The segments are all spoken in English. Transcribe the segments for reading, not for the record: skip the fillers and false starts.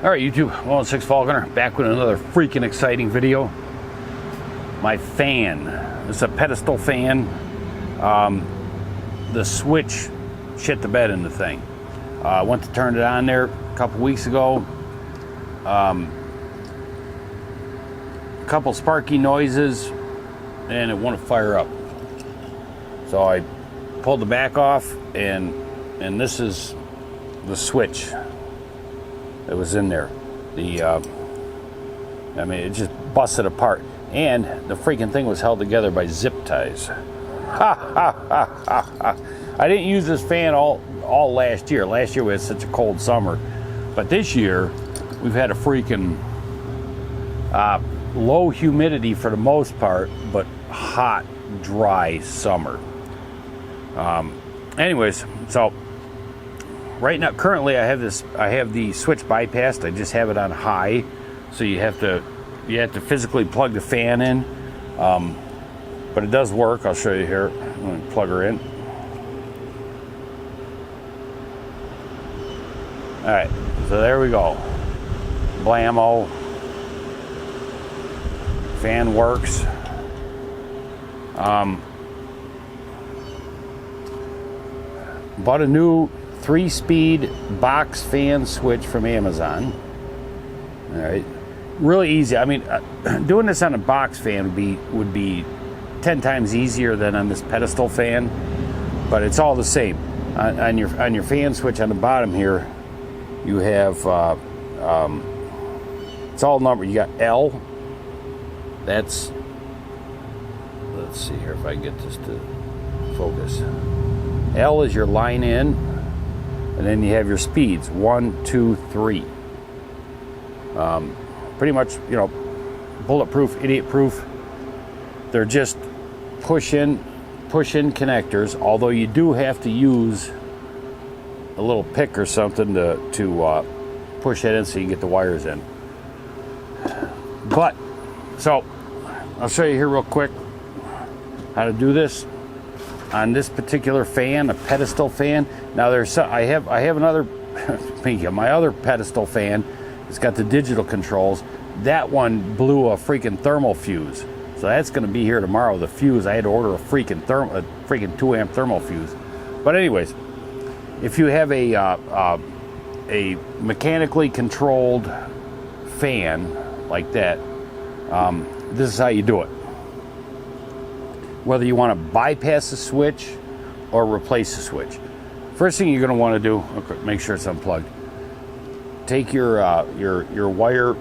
All right, YouTube, 106 Falconer, back with another freaking exciting video. My fan, this is a pedestal fan. The switch shit the bed in the thing. I went to turn it on there a couple weeks ago. A couple sparky noises, and it wouldn't fire up. So I pulled the back off, and this is the switch that was in there. I mean, it just busted apart, and the freaking thing was held together by zip ties. I didn't use this fan all last year. Last year we had such a cold summer, but this year we've had a freaking low humidity for the most part, but hot, dry summer. Anyways, so right now, currently I have the switch bypassed. I just have it on high, so you have to physically plug the fan in, but it does work. I'll show you here. I'm going to plug her in. All right, so there we go. Blammo. Fan works. Bought a new 3-speed box fan switch from Amazon. All right, really easy. I mean, doing this on a box fan would be 10 times easier than on this pedestal fan, but it's all the same. On your fan switch on the bottom here, you have it's all numbered. You got L. Let's see here if I can get this to focus. L is your line in, and then you have your speeds, 1, 2, 3. Pretty much, you know, bulletproof, idiot-proof. They're just push-in connectors, although you do have to use a little pick or something to push it in so you can get the wires in. But, so, I'll show you here real quick how to do this on this particular fan, a pedestal fan. Now I have another, my other pedestal fan. It's got the digital controls. That one blew a freaking thermal fuse, so that's going to be here tomorrow. The fuse, I had to order a freaking 2-amp thermal fuse. But anyways, if you have a mechanically controlled fan like that, this is how you do it. Whether you want to bypass the switch or replace the switch. First thing you're going to want to do, okay, make sure it's unplugged. Take your wire,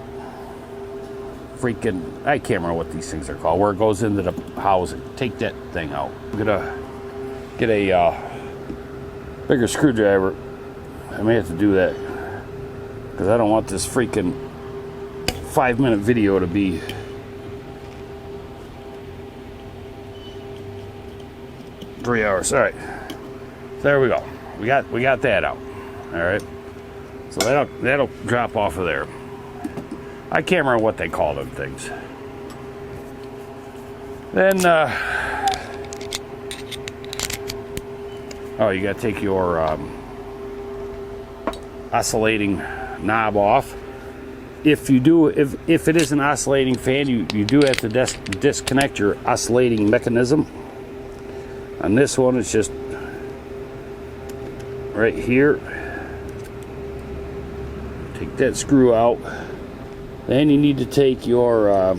freaking, I can't remember what these things are called, where it goes into the housing. Take that thing out. I'm gonna get a bigger screwdriver. I may have to do that because I don't want this freaking 5-minute video to be three hours. All right, so there we go. We got that out. All right, so that'll drop off of there. I can't remember what they call them things. Then you got to take your oscillating knob off. If it is an oscillating fan, you do have to disconnect your oscillating mechanism. On this one, it's just right here. Take that screw out. Then you need to take your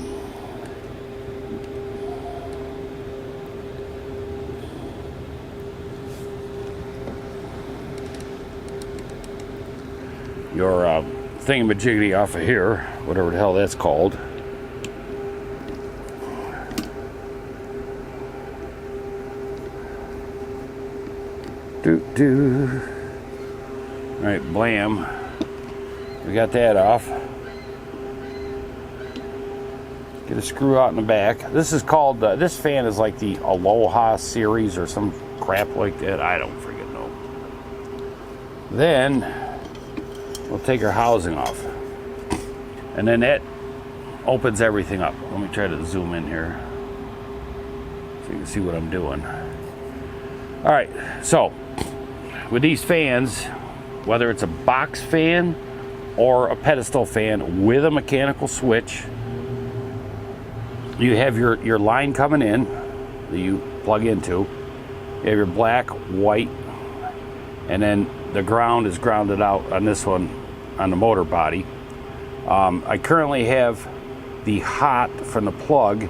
thingamajiggy off of here, whatever the hell that's called. All right, blam. We got that off. Get a screw out in the back. This is called, this fan is like the Aloha series or some crap like that. I don't freaking know. Then we'll take our housing off. And then that opens everything up. Let me try to zoom in here so you can see what I'm doing. All right, so with these fans, whether it's a box fan or a pedestal fan with a mechanical switch. You have your line coming in that you plug into. You have your black, white, and then the ground is grounded out on this one on the motor body. I currently have the hot from the plug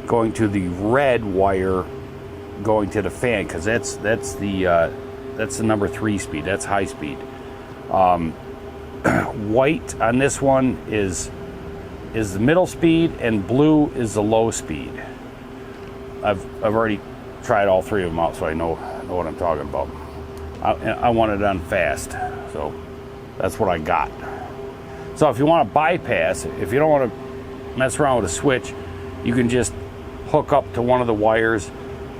going to the red wire going to the fan, because that's the number 3 speed. That's high speed. White on this one is the middle speed, and blue is the low speed. I've already tried all 3 of them out, so I know what I'm talking about. I want it on fast, so that's what I got. So if you want to bypass, if you don't want to mess around with a switch, you can just hook up to one of the wires.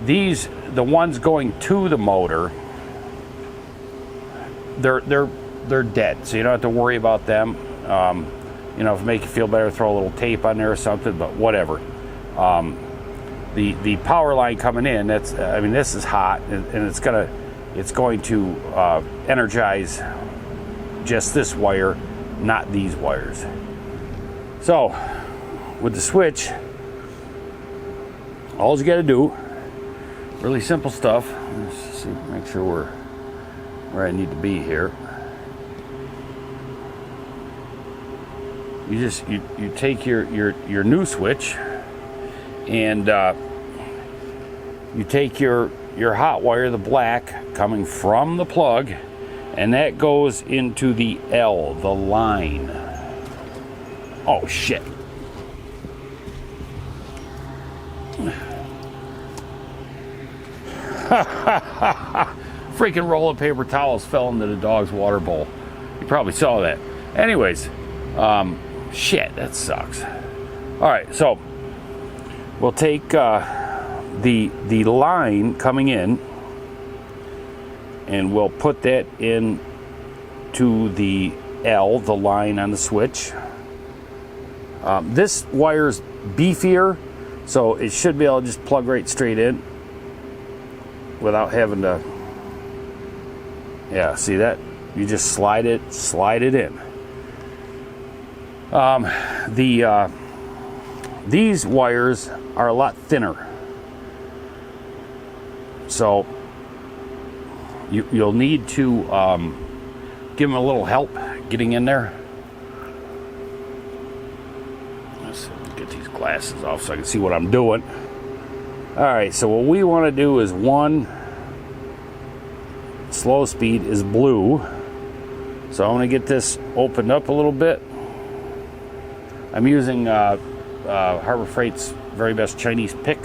These, the ones going to the motor, they're dead, so you don't have to worry about them. You know, if it make you feel better, throw a little tape on there or something, but whatever. The power line coming in, that's, I mean, this is hot, and it's going to energize just this wire, not these wires. So with the switch, all you got to do, really simple stuff. Let's see, make sure we're where I need to be here. You just you take your new switch, and you take your hot wire, the black, coming from the plug, and that goes into the L, the line. Oh shit. Freaking roll of paper towels fell into the dog's water bowl. You probably saw that. Anyways, shit, that sucks. All right, so we'll take the line coming in, and we'll put that in to the L, the line on the switch. This wire's beefier, so it should be able to just plug right straight in without having to, yeah, see that? You just slide it in. These wires are a lot thinner, so you'll need to give them a little help getting in there. Let's get these glasses off so I can see what I'm doing. All right, so what we want to do is, one, slow speed is blue. So I'm going to get this opened up a little bit. I'm using Harbor Freight's very best Chinese pick.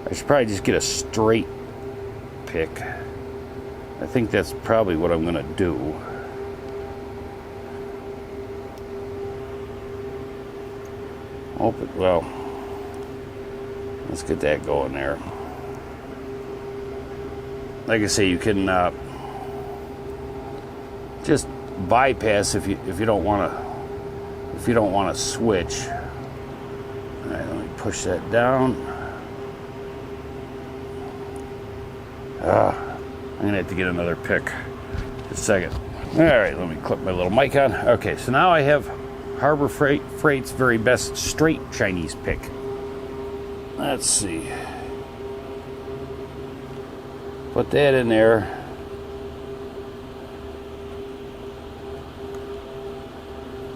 I should probably just get a straight pick. I think that's probably what I'm going to do. Open, well, let's get that going there. Like I say, you can just bypass if you don't want to switch. All right, let me push that down. I'm gonna have to get another pick. Just a second. All right, let me clip my little mic on. Okay, so now I have Harbor Freight's very best straight Chinese pick. Let's see. Put that in there.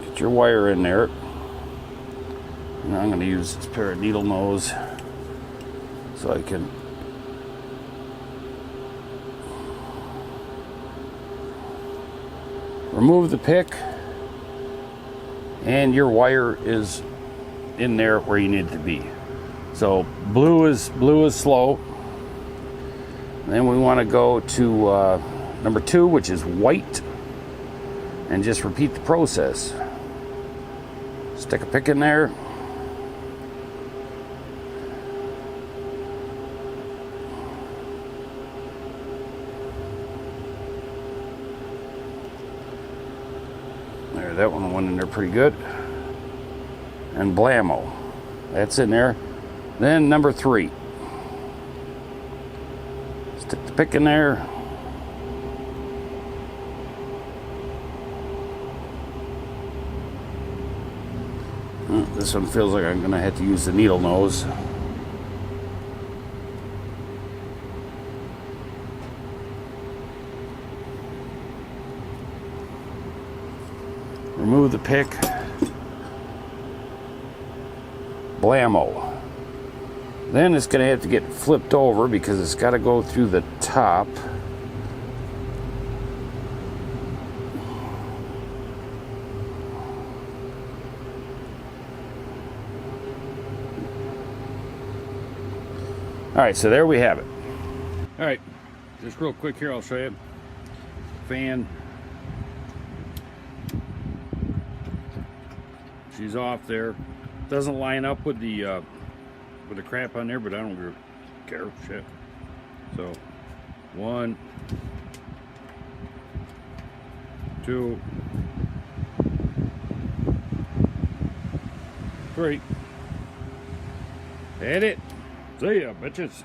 Get your wire in there. And I'm going to use this pair of needle nose so I can remove the pick, and your wire is in there where you need it to be. So blue is slow. Then we want to go to number 2, which is white, and just repeat the process. Stick a pick in there. There, that one went in there pretty good. And blammo, that's in there. Then number 3. Stick the pick in there. This one feels like I'm gonna have to use the needle nose. Remove the pick. Blammo. Then it's gonna have to get flipped over because it's got to go through the top. All right, so there we have it. All right, just real quick here, I'll show you. Fan. She's off there. Doesn't line up with the crap on there, but I don't care. Shit. So, 1, 2, 3. Hit it. See ya, bitches.